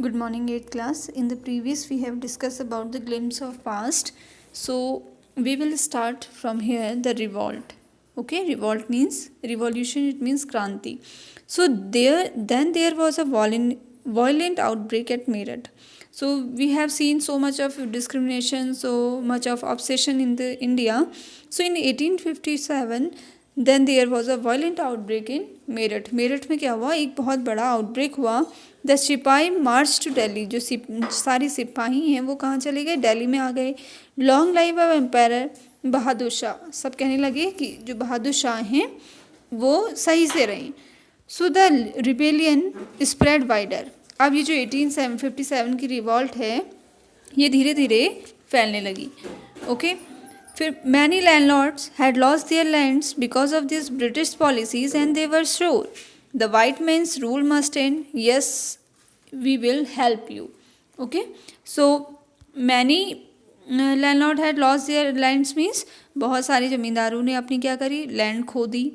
Good morning, 8th class. In the previous, we have discussed about the glimpse of past. So we will start from here. The revolt. Okay, revolt means revolution. It means kranti. So there was a violent outbreak at Meerut. So we have seen so much of discrimination, so much of obsession in the India. So in 1857. Then there was a violent outbreak in Meerut. Meerut में क्या हुआ, एक बहुत बड़ा outbreak हुआ. The सिपाही March two Delhi. जो सारी सिपाही हैं वो कहाँ चले गए, दिल्ली में आ गए. Long live of empire Bahadur Shah. सब कहने लगे कि जो बहादुर शाह हैं वो सही से रहें. So the rebellion spread wider. अब ये जो 1857 की रिवॉल्ट है ये धीरे धीरे फैलने लगी. ओके फिर many landlords had lost their lands because of this British policies and they were sure the white mains rule must and yes we will help you. Okay so many landlord had lost their lands means बहुत सारे ज़मींदारों ने अपनी क्या करी, land खो दी.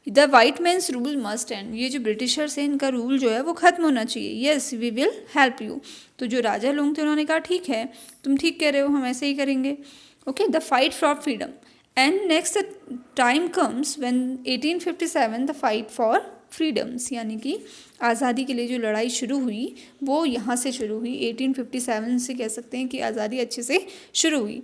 The white mains rule must and. ये जो Britishers हैं इनका रूल जो है वो ख़त्म होना चाहिए. Yes we will help you. तो जो राजा लोग थे उन्होंने कहा ठीक है, तुम ठीक कह रहे हो, हम ऐसे ही करेंगे. Okay, the fight for freedom. And next the time comes when 1857 the fight for freedoms, यानी कि आज़ादी के लिए जो लड़ाई शुरू हुई वो यहाँ से शुरू हुई. 1857 से कह सकते हैं कि आज़ादी अच्छे से शुरू हुई.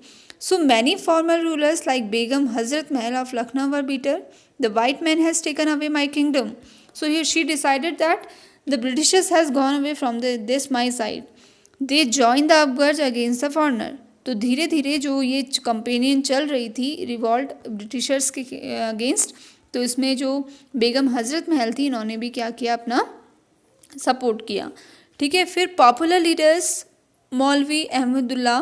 So many former rulers like Begum Hazrat Mahal of Lucknow were bitter. The white man has taken away my kingdom. So here she decided that the Britishers has gone away from this my side. They joined the upsurge against the foreigner. तो धीरे धीरे जो ये companion चल रही थी revolt Britishers के against, तो इसमें जो बेगम हजरत महल थी इन्होंने भी क्या किया, अपना सपोर्ट किया. ठीक है. फिर पॉपुलर लीडर्स मौलवी Ahmadullah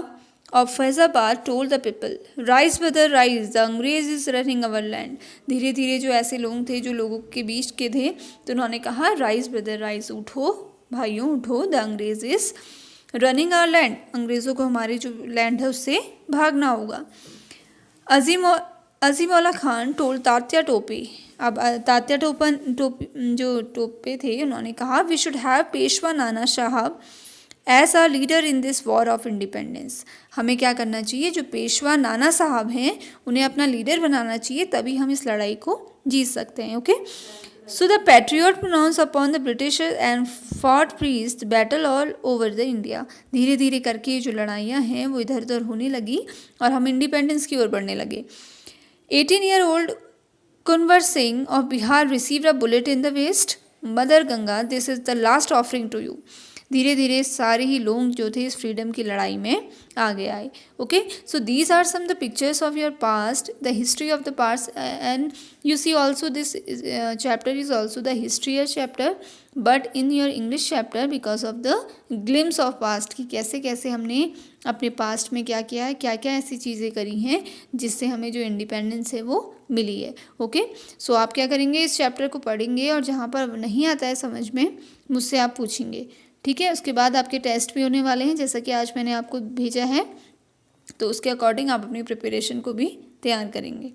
of Faizabad told the people rise brother rise the अंग्रेज इज रनिंग अवर लैंड. धीरे धीरे जो ऐसे लोग थे जो लोगों के बीच के थे तो उन्होंने कहा राइज ब्रदर राइज, उठो भाइयों उठो, द अंग्रेज इज रनिंग आवर लैंड. अंग्रेज़ों को हमारे जो लैंड है उससे भागना होगा. अजीमौला खान टोल तात्या टोपे. अब तात्या जो टोपे थे उन्होंने कहा we should have Peshwa Nana Sahib as our leader in this war of independence. हमें क्या करना चाहिए, जो पेशवा नाना साहब हैं उन्हें अपना लीडर बनाना चाहिए, तभी हम इस लड़ाई को जीत सकते हैं. Okay So the patriot pronounced upon the British and fought peace battle all over the India. धीरे धीरे करके ये जो लड़ाइयाँ हैं वो इधर उधर होने लगी और हम इंडिपेंडेंस की ओर बढ़ने लगे. 18-year-old Kunwar Singh of Bihar received a bullet in the waist. Mother Ganga, this is the last offering to you. धीरे धीरे सारे ही लोग जो थे इस फ्रीडम की लड़ाई में आगे आए. Okay so these are some the pictures of your past, the history of the past. And you see also this chapter is also the history chapter, but in your English chapter because of the glimpse of past कि कैसे कैसे हमने अपने past में क्या किया है, क्या क्या ऐसी चीज़ें करी हैं जिससे हमें जो इंडिपेंडेंस है वो मिली है. ओके सो आप क्या करेंगे, इस चैप्टर को पढ़ेंगे और जहाँ पर नहीं आता है समझ में मुझसे आप पूछेंगे. ठीक है. उसके बाद आपके टेस्ट भी होने वाले हैं जैसा कि आज मैंने आपको भेजा है, तो उसके अकॉर्डिंग आप अपनी प्रिपरेशन को भी तैयार करेंगे.